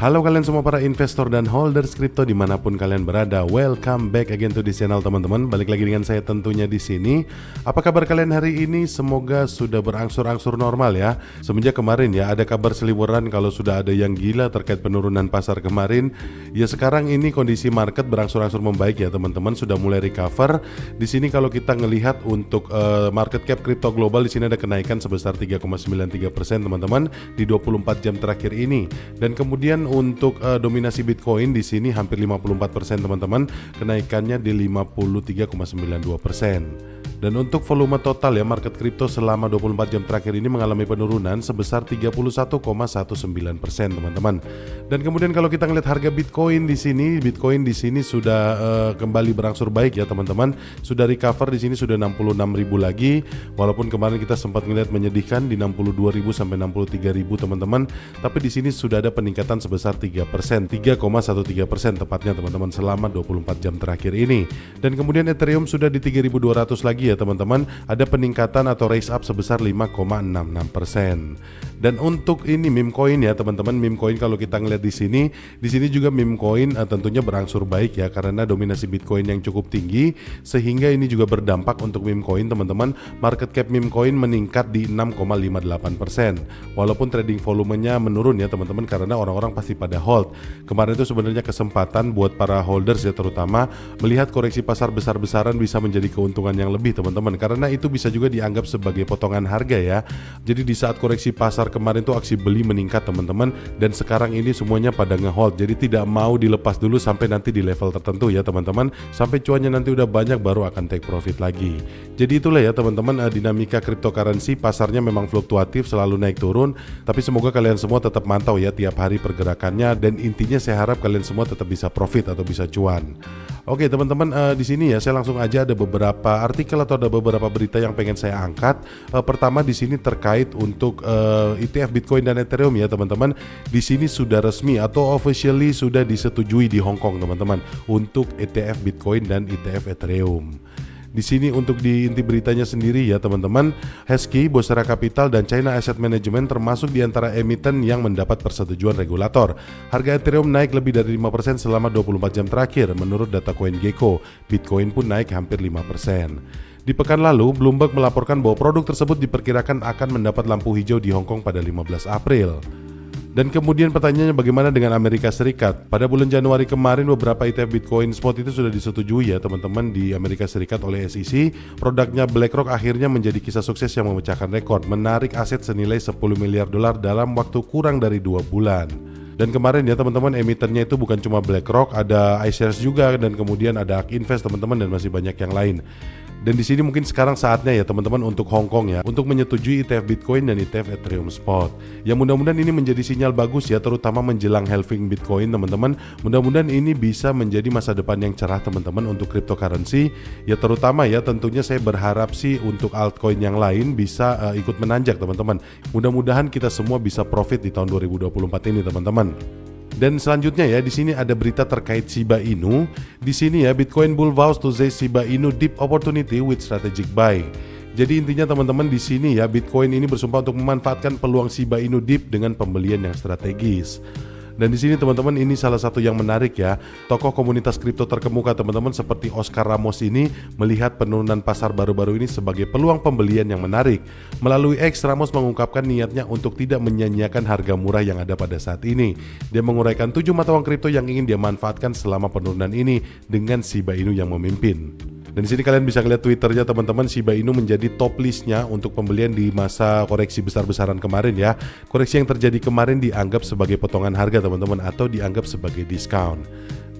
Halo kalian semua para investor dan holders kripto dimanapun kalian berada. Welcome back again to this channel teman-teman. Balik lagi dengan saya tentunya di sini. Apa kabar kalian hari ini? Semoga sudah berangsur-angsur normal ya. Semenjak kemarin ya ada kabar seliweran kalau sudah ada yang gila terkait penurunan pasar kemarin. Ya sekarang ini kondisi market berangsur-angsur membaik ya teman-teman. Sudah mulai recover. Di sini kalau kita ngelihat untuk market cap kripto global di sini ada kenaikan sebesar 3,93% teman-teman di 24 jam terakhir ini. Dan kemudian untuk dominasi Bitcoin di sini hampir 54% teman-teman, kenaikannya di 53,92%. Dan untuk volume total ya market kripto selama 24 jam terakhir ini mengalami penurunan sebesar 31,19% teman-teman. Dan kemudian kalau kita ngelihat harga Bitcoin di sini sudah kembali berangsur baik ya teman-teman. Sudah recover di sini sudah 66.000 lagi. Walaupun kemarin kita sempat ngelihat menyedihkan di 62.000 sampai 63.000 teman-teman. Tapi di sini sudah ada peningkatan sebesar 3%, 3,13% tepatnya teman-teman selama 24 jam terakhir ini. Dan kemudian Ethereum sudah di 3.200 lagi ya teman-teman, ada peningkatan atau raise up sebesar 5,66%. Dan untuk ini meme coin ya teman-teman, meme coin kalau kita ngeliat di sini juga meme coin tentunya berangsur baik ya karena dominasi Bitcoin yang cukup tinggi sehingga ini juga berdampak untuk meme coin teman-teman. Market cap meme coin meningkat di 6,58%. Walaupun trading volumenya menurun ya teman-teman karena orang-orang pasti pada hold. Kemarin itu sebenarnya kesempatan buat para holders ya terutama melihat koreksi pasar besar-besaran bisa menjadi keuntungan yang lebih teman-teman, karena itu bisa juga dianggap sebagai potongan harga ya. Jadi di saat koreksi pasar kemarin tuh aksi beli meningkat teman-teman, dan sekarang ini semuanya pada ngehold, jadi tidak mau dilepas dulu sampai nanti di level tertentu ya teman-teman, sampai cuannya nanti udah banyak baru akan take profit lagi. Jadi itulah ya teman-teman dinamika cryptocurrency, pasarnya memang fluktuatif selalu naik turun, tapi semoga kalian semua tetap mantau ya tiap hari pergerakannya, dan intinya saya harap kalian semua tetap bisa profit atau bisa cuan. Oke teman-teman, di sini ya saya langsung aja ada beberapa artikel atau ada beberapa berita yang pengen saya angkat. Pertama di sini terkait untuk ETF Bitcoin dan Ethereum ya teman-teman. Di sini sudah resmi atau officially sudah disetujui di Hong Kong teman-teman untuk ETF Bitcoin dan ETF Ethereum. Di sini untuk di inti beritanya sendiri ya teman-teman, Heskey, Bosera Capital dan China Asset Management termasuk di antara emiten yang mendapat persetujuan regulator. Harga Ethereum naik lebih dari 5% selama 24 jam terakhir menurut data CoinGecko. Bitcoin pun naik hampir 5%. Di pekan lalu, Bloomberg melaporkan bahwa produk tersebut diperkirakan akan mendapat lampu hijau di Hong Kong pada 15 April. Dan kemudian pertanyaannya bagaimana dengan Amerika Serikat? Pada bulan Januari kemarin beberapa ETF Bitcoin spot itu sudah disetujui ya teman-teman di Amerika Serikat oleh SEC. Produknya BlackRock akhirnya menjadi kisah sukses yang memecahkan rekor, menarik aset senilai 10 miliar dolar dalam waktu kurang dari 2 bulan. Dan kemarin ya teman-teman emitennya itu bukan cuma BlackRock, ada iShares juga, dan kemudian ada ARK Invest teman-teman, dan masih banyak yang lain. Dan di sini mungkin sekarang saatnya ya teman-teman untuk Hong Kong ya untuk menyetujui ETF Bitcoin dan ETF Ethereum Spot. Ya mudah-mudahan ini menjadi sinyal bagus ya terutama menjelang halving Bitcoin teman-teman. Mudah-mudahan ini bisa menjadi masa depan yang cerah teman-teman untuk cryptocurrency. Ya terutama ya tentunya saya berharap sih untuk altcoin yang lain bisa ikut menanjak teman-teman. Mudah-mudahan kita semua bisa profit di tahun 2024 ini teman-teman. Dan selanjutnya ya di sini ada berita terkait Shiba Inu. Di sini ya Bitcoin Bull vows to seize Shiba Inu deep opportunity with strategic buy. Jadi intinya teman-teman di sini ya Bitcoin ini bersumpah untuk memanfaatkan peluang Shiba Inu deep dengan pembelian yang strategis. Dan di sini teman-teman ini salah satu yang menarik ya. Tokoh komunitas kripto terkemuka teman-teman seperti Oscar Ramos ini melihat penurunan pasar baru-baru ini sebagai peluang pembelian yang menarik. Melalui X, Ramos mengungkapkan niatnya untuk tidak menyia-nyiakan harga murah yang ada pada saat ini. Dia menguraikan 7 mata uang kripto yang ingin dia manfaatkan selama penurunan ini dengan Shiba Inu yang memimpin. Dan di sini kalian bisa lihat Twitternya teman-teman, Shiba Inu menjadi top listnya untuk pembelian di masa koreksi besar-besaran kemarin ya. Koreksi yang terjadi kemarin dianggap sebagai potongan harga teman-teman atau dianggap sebagai diskon.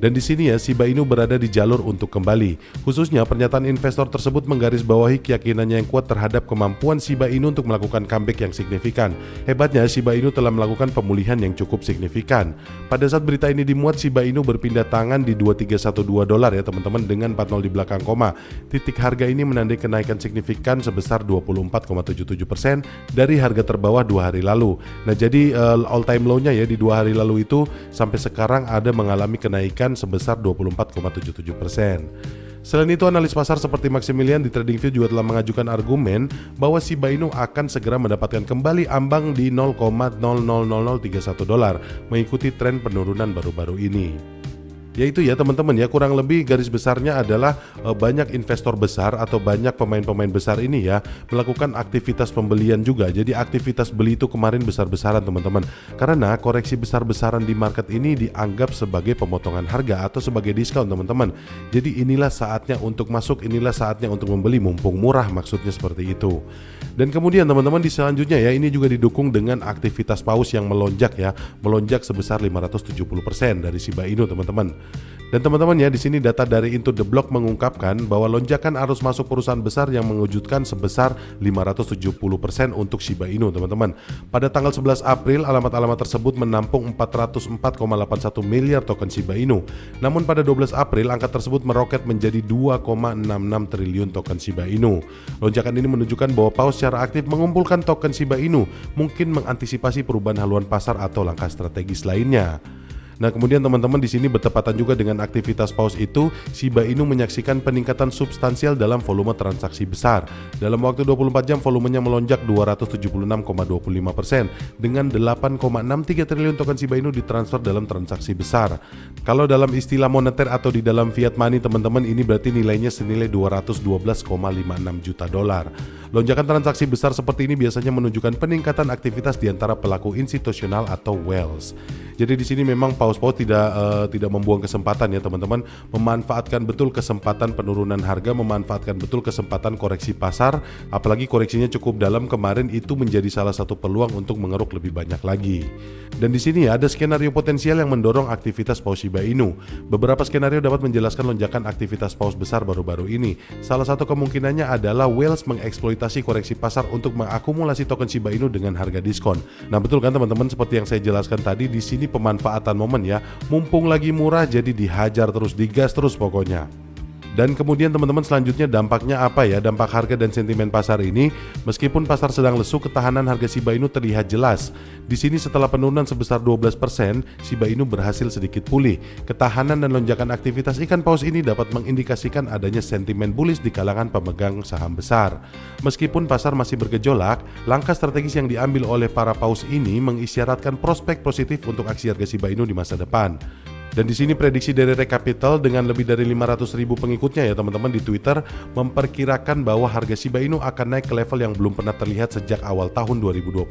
Dan di sini ya Shiba Inu berada di jalur untuk kembali. Khususnya pernyataan investor tersebut menggarisbawahi keyakinannya yang kuat terhadap kemampuan Shiba Inu untuk melakukan comeback yang signifikan. Hebatnya Shiba Inu telah melakukan pemulihan yang cukup signifikan. Pada saat berita ini dimuat, Shiba Inu berpindah tangan di 2312 dolar ya teman-teman dengan 40 di belakang koma. Titik harga ini menandai kenaikan signifikan sebesar 24,77% dari harga terbawah 2 hari lalu. Nah jadi all time low-nya ya di 2 hari lalu itu sampai sekarang ada mengalami kenaikan sebesar 24,77%. Selain itu, analis pasar seperti Maximilian di TradingView juga telah mengajukan argumen bahwa Shiba Inu akan segera mendapatkan kembali ambang di 0,000031 dolar mengikuti tren penurunan baru-baru ini. Yaitu ya teman-teman ya, kurang lebih garis besarnya adalah banyak investor besar atau banyak pemain-pemain besar ini ya melakukan aktivitas pembelian juga. Jadi aktivitas beli itu kemarin besar-besaran teman-teman, karena koreksi besar-besaran di market ini dianggap sebagai pemotongan harga atau sebagai diskon teman-teman. Jadi inilah saatnya untuk masuk, inilah saatnya untuk membeli mumpung murah, maksudnya seperti itu. Dan kemudian teman-teman di selanjutnya ya, ini juga didukung dengan aktivitas paus yang melonjak ya, melonjak sebesar 570% dari Shiba Inu teman-teman. Dan teman-teman ya, di sini data dari Into the Block mengungkapkan bahwa lonjakan arus masuk perusahaan besar yang mengejutkan sebesar 570% untuk Shiba Inu teman-teman. Pada tanggal 11 April, alamat-alamat tersebut menampung 404,81 miliar token Shiba Inu. Namun pada 12 April, angka tersebut meroket menjadi 2,66 triliun token Shiba Inu. Lonjakan ini menunjukkan bahwa paus secara aktif mengumpulkan token Shiba Inu, mungkin mengantisipasi perubahan haluan pasar atau langkah strategis lainnya. Nah, kemudian teman-teman di sini bertepatan juga dengan aktivitas paus itu, Shiba Inu menyaksikan peningkatan substansial dalam volume transaksi besar. Dalam waktu 24 jam volumenya melonjak 276,25% dengan 8,63 triliun token Shiba Inu ditransfer dalam transaksi besar. Kalau dalam istilah moneter atau di dalam fiat money teman-teman, ini berarti nilainya senilai 212,56 juta dolar. Lonjakan transaksi besar seperti ini biasanya menunjukkan peningkatan aktivitas di antara pelaku institusional atau whales. Jadi di sini memang paus-paus tidak membuang kesempatan ya teman-teman, memanfaatkan betul kesempatan penurunan harga, memanfaatkan betul kesempatan koreksi pasar, apalagi koreksinya cukup dalam kemarin, itu menjadi salah satu peluang untuk mengeruk lebih banyak lagi. Dan di sini ada skenario potensial yang mendorong aktivitas paus Shiba Inu. Beberapa skenario dapat menjelaskan lonjakan aktivitas paus besar baru-baru ini. Salah satu kemungkinannya adalah whales mengeksploitasi koreksi pasar untuk mengakumulasi token Shiba Inu dengan harga diskon. Nah, betul kan teman-teman, seperti yang saya jelaskan tadi, di sini pemanfaatan momen ya, mumpung lagi murah jadi dihajar terus, digas terus pokoknya. Dan kemudian teman-teman selanjutnya dampaknya apa ya, dampak harga dan sentimen pasar ini. Meskipun pasar sedang lesu, ketahanan harga Shiba Inu terlihat jelas. Di sini setelah penurunan sebesar 12%, Shiba Inu berhasil sedikit pulih. Ketahanan dan lonjakan aktivitas ikan paus ini dapat mengindikasikan adanya sentimen bullish di kalangan pemegang saham besar. Meskipun pasar masih bergejolak, langkah strategis yang diambil oleh para paus ini mengisyaratkan prospek positif untuk aksi harga Shiba Inu di masa depan. Dan di sini prediksi dari Rek Capital dengan lebih dari 500.000 pengikutnya ya teman-teman di Twitter memperkirakan bahwa harga Shiba Inu akan naik ke level yang belum pernah terlihat sejak awal tahun 2022.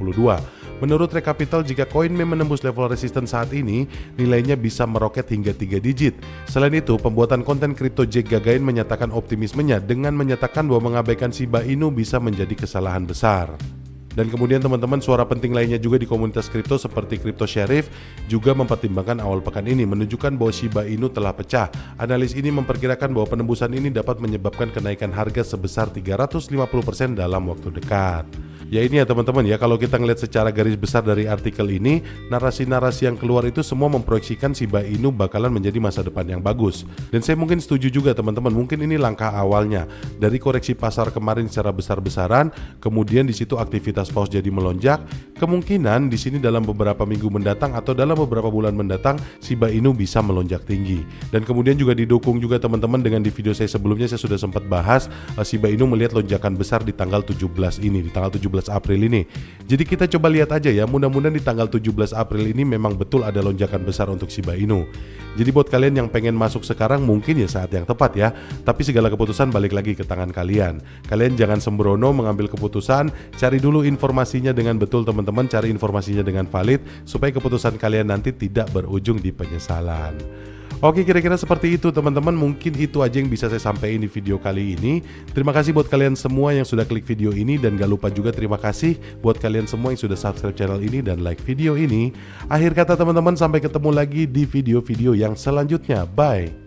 Menurut Rek Capital, jika koin meme menembus level resisten saat ini, nilainya bisa meroket hingga 3 digit. Selain itu, pembuatan konten kripto Jack Gagain menyatakan optimismenya dengan menyatakan bahwa mengabaikan Shiba Inu bisa menjadi kesalahan besar. Dan kemudian teman-teman, suara penting lainnya juga di komunitas kripto seperti Crypto Sheriff juga mempertimbangkan awal pekan ini menunjukkan bahwa Shiba Inu telah pecah. Analis ini memperkirakan bahwa penembusan ini dapat menyebabkan kenaikan harga sebesar 350% dalam waktu dekat. Ya ini ya teman-teman ya, kalau kita ngeliat secara garis besar dari artikel ini, narasi-narasi yang keluar itu semua memproyeksikan Shiba Inu bakalan menjadi masa depan yang bagus. Dan saya mungkin setuju juga teman-teman, mungkin ini langkah awalnya dari koreksi pasar kemarin secara besar-besaran, kemudian di situ aktivitas paus jadi melonjak. Kemungkinan di sini dalam beberapa minggu mendatang atau dalam beberapa bulan mendatang Shiba Inu bisa melonjak tinggi. Dan kemudian juga didukung juga teman-teman dengan di video saya sebelumnya saya sudah sempat bahas Shiba Inu melihat lonjakan besar di tanggal 17 ini, di tanggal 17 April ini. Jadi kita coba lihat aja ya, mudah-mudahan di tanggal 17 April ini memang betul ada lonjakan besar untuk Shiba Inu. Jadi buat kalian yang pengen masuk sekarang mungkin ya saat yang tepat ya. Tapi segala keputusan balik lagi ke tangan kalian. Kalian jangan sembrono mengambil keputusan, cari dulu informasinya dengan betul teman-teman, cari informasinya dengan valid supaya keputusan kalian nanti tidak berujung di penyesalan. Oke, kira-kira seperti itu teman-teman, mungkin itu aja yang bisa saya sampaikan di video kali ini. Terima kasih buat kalian semua yang sudah klik video ini, dan gak lupa juga terima kasih buat kalian semua yang sudah subscribe channel ini dan like video ini. Akhir kata teman-teman, sampai ketemu lagi di video-video yang selanjutnya. Bye!